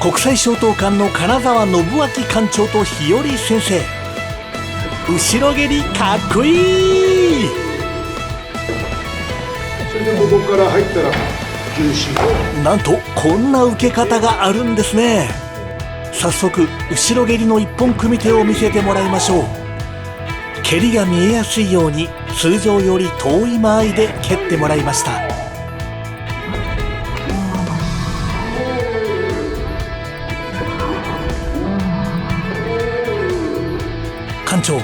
国際消灯館の金沢信明館長と日和先生、後ろ蹴りかっこいい。それでここから入ったら重心。なんとこんな受け方があるんですね。早速後ろ蹴りの一本組手を見せてもらいましょう。蹴りが見えやすいように通常より遠い間合いで蹴ってもらいました。館長、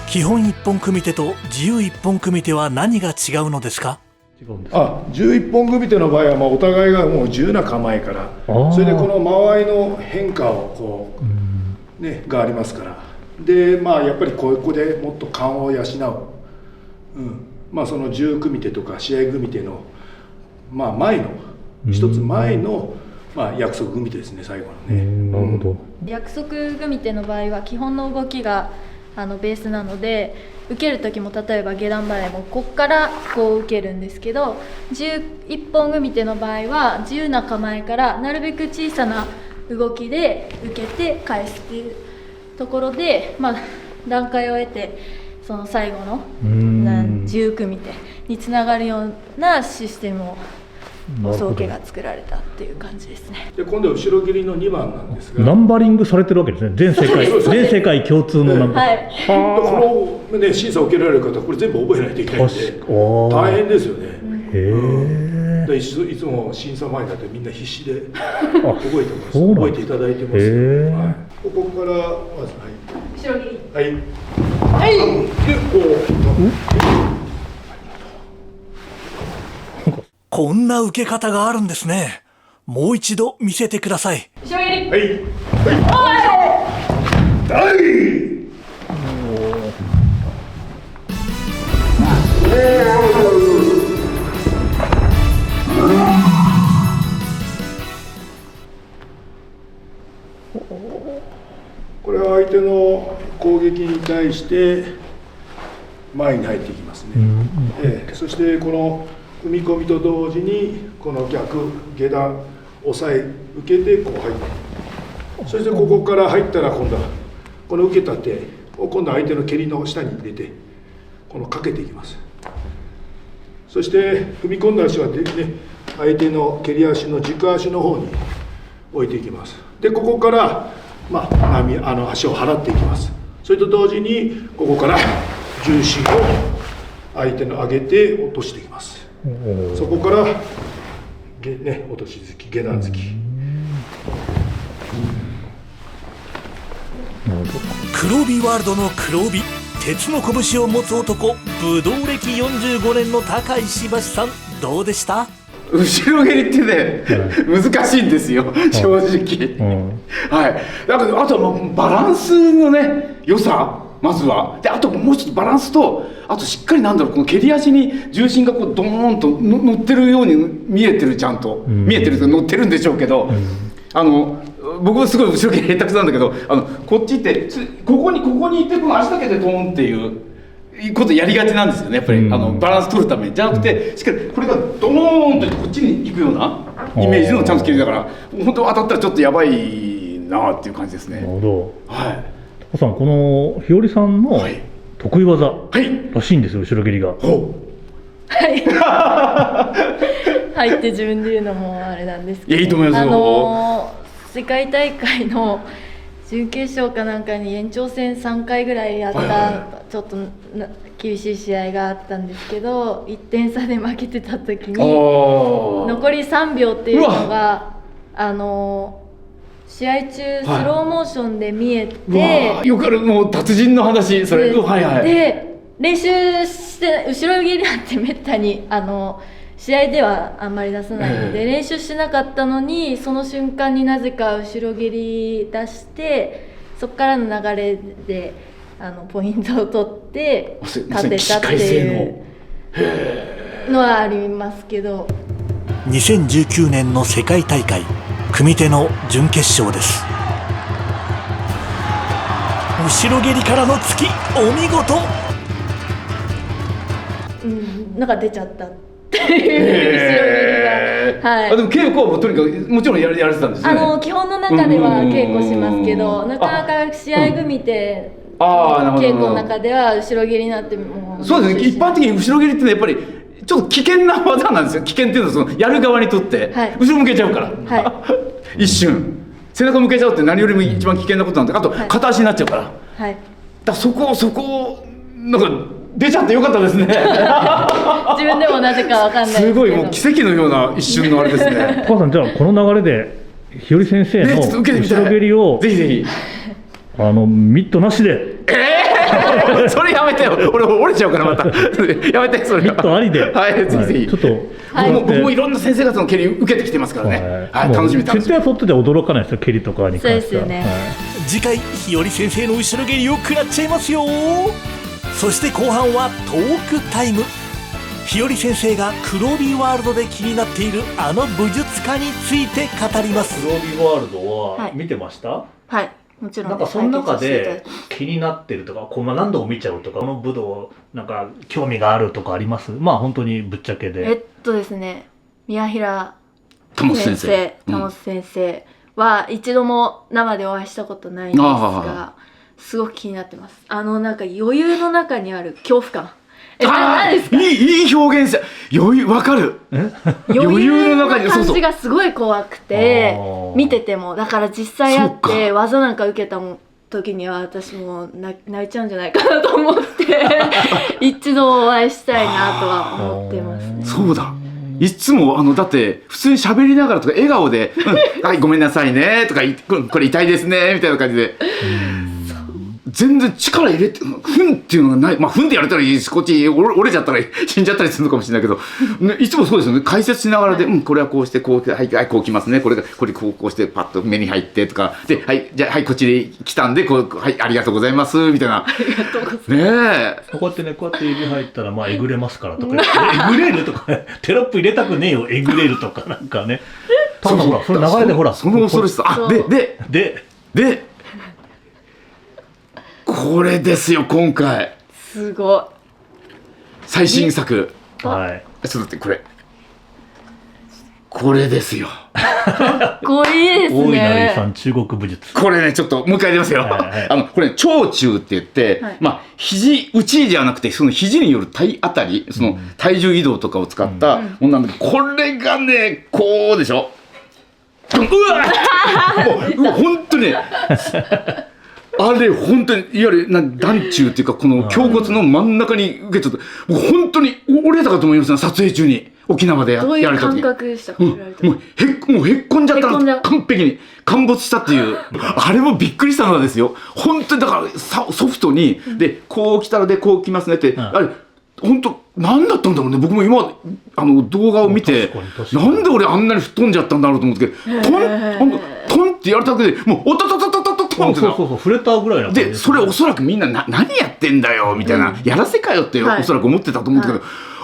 基本一本組手と自由一本組手は何が違うのですか？11本組手の場合はお互いがもう自由な構えから、それでこの間合いの変化をこう、がありますから、でやっぱりここでもっと勘を養う、その10組手とか試合組手の、前の一つ前の、約束組手ですね、最後のね。なるほど。約束組手の場合は基本の動きがベースなので、受ける時も例えば下段払いもここからこう受けるんですけど、11本組手の場合は自由な構えからなるべく小さな動きで受けて返すっていうところで、段階を得てその最後の10組手につながるようなシステムを宗家が作られたっていう感じですね。で今度は後ろ蹴りの2番なんですが、ナンバリングされてるわけですね。全世界共通のナンバリング。この、審査を受けられる方、これ全部覚えないといけないんで大変ですよね。いつも審査前だとみんな必死で覚えてます。覚えていただいてます。ここからまず後ろ蹴り。でこう。こんな受け方があるんですね。もう一度見せてください。後ろ蹴り。これは相手の攻撃に対して前に入っていきますね。そしてこの踏み込みと同時にこの逆下段押さえ受けてこう入って、そしてここから入ったら今度はこの受けた手を今度は相手の蹴りの下に入れてこのかけていきます。そして踏み込んだ足はで、相手の蹴り足の軸足の方に置いていきます。でここから足を払っていきます。それと同時にここから重心を相手の上げて落としていきます。そこから落とし突き、下段突き。黒帯ワールドの黒帯、鉄の拳を持つ男、武道歴45年の高石橋さん、どうでした？後ろ蹴りってね、難しいんですよ、正直。だけどあとはバランスの良さ、まずは。であともう一つバランスと、あとしっかりこの蹴り足に重心がこうドーンと乗ってるように見えてる、ちゃんと、見えてると乗ってるんでしょうけど、僕はすごい後ろ蹴り下手くそなんだけど、こっちってここにいてこの足だけでドーンっていうことやりがちなんですよね、やっぱりバランス取るために。じゃなくてしっかりこれがドーンとこっちに行くようなイメージのちゃんと蹴りだから、本当当たったらちょっとやばいなっていう感じですね。なるほど。高さん、この日和さんの得意技らしいんですよ、後ろ蹴りが。はいって自分で言うのもあれなんですけど、いいと思いますよ。世界大会の準決勝かなんかに延長戦3回ぐらいやった、ちょっと厳しい試合があったんですけど、1点差で負けてた時に残り3秒っていうのが試合中スローモーションで見えて、よくあるもう達人の話それ。で練習して後ろ蹴りなんてめったに試合ではあんまり出さないので、練習してなかったのにその瞬間になぜか後ろ蹴り出して、そこからの流れでポイントを取って勝てたっていうのはありますけど。2019年の世界大会組手の準決勝です。後ろ蹴りからの突き、お見事。なんか出ちゃったっていう後ろ蹴りが、はい。でも稽古はもうとにかくもちろんやれてたんですね。基本の中では稽古しますけど、なかなか試合組で稽古の中では後ろ蹴りになってもそうですね。一般的に後ろ蹴りってねやっぱりちょっと危険な技なんですよ。危険っていうのはそのやる側にとって、はい、後ろ向けちゃうから、はい、一瞬背中向けちゃうって何よりも一番危険なことなんで、あと片足になっちゃうから、はい、だそこをなんか出ちゃってよかったですね。自分でもなぜかわかんないですけど、すごいもう奇跡のような一瞬のあれですね。お母さん、じゃあこの流れで日和先生のちょっと受けてみたい後ろ蹴りをぜひぜひミットなしでそれやめてよ。俺折れちゃうからまたやめてそれミットありで、はい、ぜひぜひ、ちょっと、僕もいろんな先生方の蹴り受けてきてますからね、はい、楽しみ絶対そっちで驚かないですよ、蹴りとかに関しては。そうですよね、次回日和先生の後ろ蹴りを食らっちゃいますよ。そして後半はトークタイム。日和先生が黒帯ワールドで気になっているあの武術家について語ります。黒帯ワールドは見てました？はい、もちろん。なんかその中で気になってるとか、何度も見ちゃうとか、この武道なんか興味があるとかあります？まあ本当にぶっちゃけで。ですね、宮平保先生は一度も生でお会いしたことないんですが、すごく気になってます。なんか余裕の中にある恐怖感。何ですか？いい表現した。余裕わかる。余裕の中に感じがすごい怖くて、見てても。だから実際やって技なんか受けた時には私も泣いちゃうんじゃないかなと思って一度お会いしたいなとは思ってますね。そうだ。いつもだって普通に喋りながらとか笑顔で「はいごめんなさいね」とか「これ痛いですね」みたいな感じで。全然力入れて、ふんっていうのがない。まあ、ふんってやれたらいいし、こっち折れちゃったら死んじゃったりするのかもしれないけど、ね、いつもそうですよね。解説しながらで、これはこうして、こう、はい、こう来ますね。これこうして、パッと目に入ってとか、で、はい、じゃあ、はい、こっちで来たんで、はい、ありがとうございます、みたいな。ありがとうございます。ねえ。こうやってね、こうやって指入ったら、まあ、えぐれますからとか、えぐれるとか、テロップ入れたくねえよ、えぐれるとか、なんかね。ただほら、それ流れでほら。その恐ろしさ。あ、で、これですよ今回すごい最新作。はい。ちょっと待ってこれですよ。かっこいいですね。大いなる遺産中国武術。これねちょっともう一回やりますよ。これ長中って言って、まあ肘打ちじゃなくてその肘による体当たり、その体重移動とかを使ったものなんだけど、これがねこうでしょ。うわ本当にあれ本当にいわゆる団中っていうかこの胸骨の真ん中に受けちゃった。僕本当に折れたかと思いますね、撮影中に沖縄でやどういうれた時。感覚でしたか？もうへっこんじゃったの、完璧に陥没したっていうあれもびっくりしたのですよ本当に。だからソフトにでこう来たらでこう来ますねって、あれ本当何だったんだろうね。僕も今動画を見てなんで俺あんなに吹っ飛んじゃったんだろうと思ってトンってやるだけでもうおたたたたたたトンってそう触れたぐらいなで、それおそらくみんな何やってんだよみたいな、やらせかよっておそらく思ってたと思うんだけど、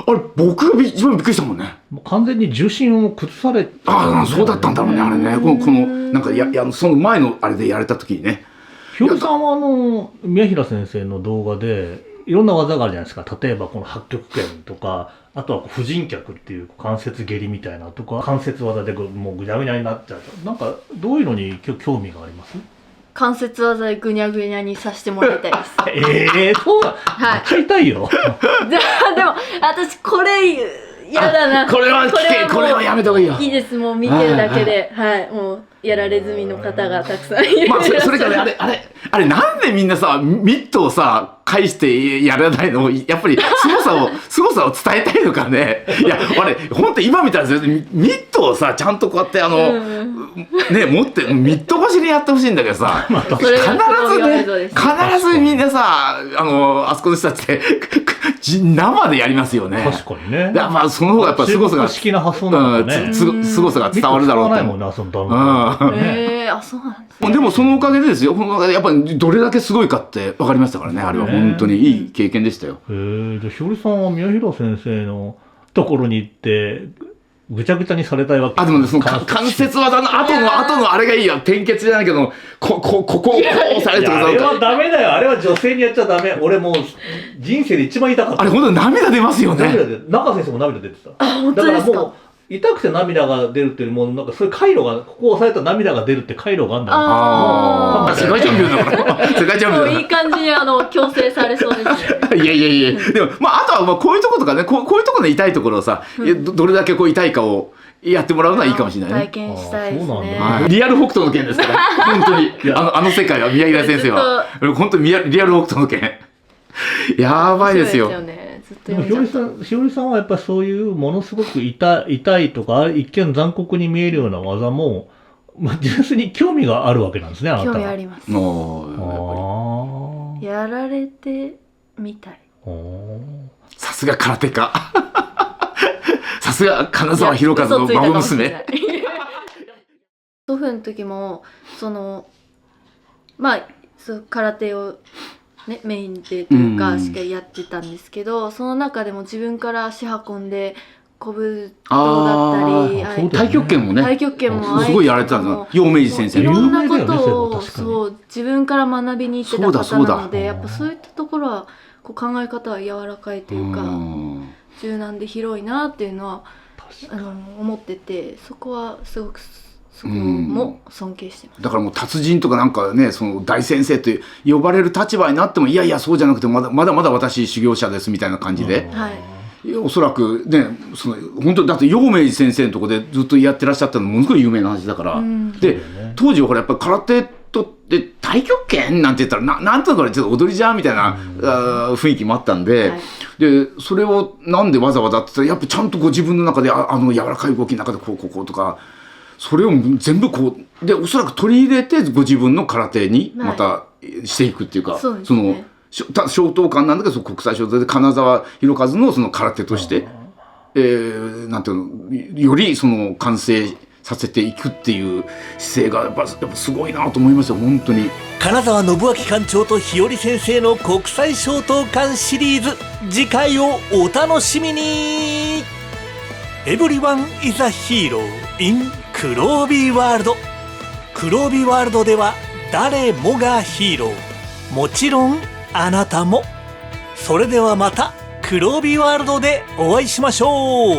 あれ僕が一番びっくりしたもんね。完全に重心を崩されああそうだったんだろうねあれね。このなんかその前のあれでやれた時にね。ひよりさんは宮平先生の動画でいろんな技があるじゃないですか。例えばこの八極拳とか、あとは婦人脚っていう関節蹴りみたいなとか、関節技でもうぐにゃぐにゃになっちゃう。なんかどういうのに興味があります？関節技でぐにゃぐにゃにさせてもらいたいです。そうだ。買いたいよ。でも私これ嫌だな。これはやめた方がいいよ。いいです。もう見てるだけで、もうやられ済みの方がたくさんいる。まあそれからねあれなんでみんなさミットをさ返してやらないの？やっぱり凄さを伝えたいのかね。いやあれ本当今みたいなミットをさちゃんとこうやってね持ってミット越しにやってほしいんだけどさ、必ずみんなさあそこの人たちって生でやりますよね。確かにね。まあその方がやっぱ凄さが式な発想なんだね。凄さが伝わるだろうと思う。そうなんですね。でもそのおかげでですよ、やっぱりどれだけすごいかって分かりましたからね。あれは本当にいい経験でしたよ。じゃあひよりさんは宮平先生のところに行ってぐちゃぐちゃにされたいわけ。あ、でもね、その関節技の後のあれがいいや。転結じゃないけど、こうされてるあれはダメだよ。あれは女性にやっちゃダメ。俺もう人生で一番痛かった。あれ本当に涙出ますよね。涙で、中先生も涙出てた。本当ですか。だからもう痛くて涙が出るっていうよりも、なんかそういう回路が、ここを押さえた涙が出るって回路があるんだよ。ああ、世界チャンピオンだから。世界チャンピオンだから。いい感じに矯正されそうですね。いや。でも、まあ、あとは、まあ、こういうとことかね、こういうところの痛いところをさ、どれだけこう痛いかをやってもらうのはいいかもしれないね。体験したいですそうなんね。だリアル北斗の拳ですから。本当に。あの世界は、宮平先生は。本当にリアル北斗の拳。やばいですよ。ずっとでもひよりさんはやっぱりそういうものすごく痛いとか一見残酷に見えるような技も、まあ、純粋に興味があるわけなんですね、あなたは。興味あります。もやられてみたい。さすが空手家。さすが金沢博和の孫娘。祖父の時もまあ空手をね、メインでというかしっかりやってたんですけど、その中でも自分から足運んで古武道だったり、太極拳もね、太極拳もすごいやられてたんだ。陽明寺先生いろんなことをそう自分から学びに行ってた方なので、やっぱそういったところはこう考え方は柔らかいというか柔軟で広いなっていうのは思ってて、そこはすごくそこも尊敬してます。だからもう達人とかなんかね、その大先生と呼ばれる立場になっても、いやそうじゃなくてまだまだ私修行者ですみたいな感じで、おそらくね、本当だって陽明寺先生のところでずっとやってらっしゃったのものすごい有名な話だから、で当時はほらやっぱり空手とって太極拳なんて言ったらなんとかちょっと踊りじゃんみたいな雰囲気もあったんで、でそれをなんでわざわざって言ったら、やっぱちゃんとこう自分の中で柔らかい動きの中でこうとか。それを全部こうでおそらく取り入れてご自分の空手にまたしていくっていうか、その小東館なんだけど国際小東で金沢博和のその空手として、なんていうのよりその完成させていくっていう姿勢がやっぱすごいなと思いますよ、本当に。金沢信明館長と日和先生の国際小東館シリーズ、次回をお楽しみに。Everyone is a hero in 黒帯ワールド。黒帯ワールドでは誰もがヒーロー、もちろんあなたも。それではまた黒帯ワールドでお会いしましょう。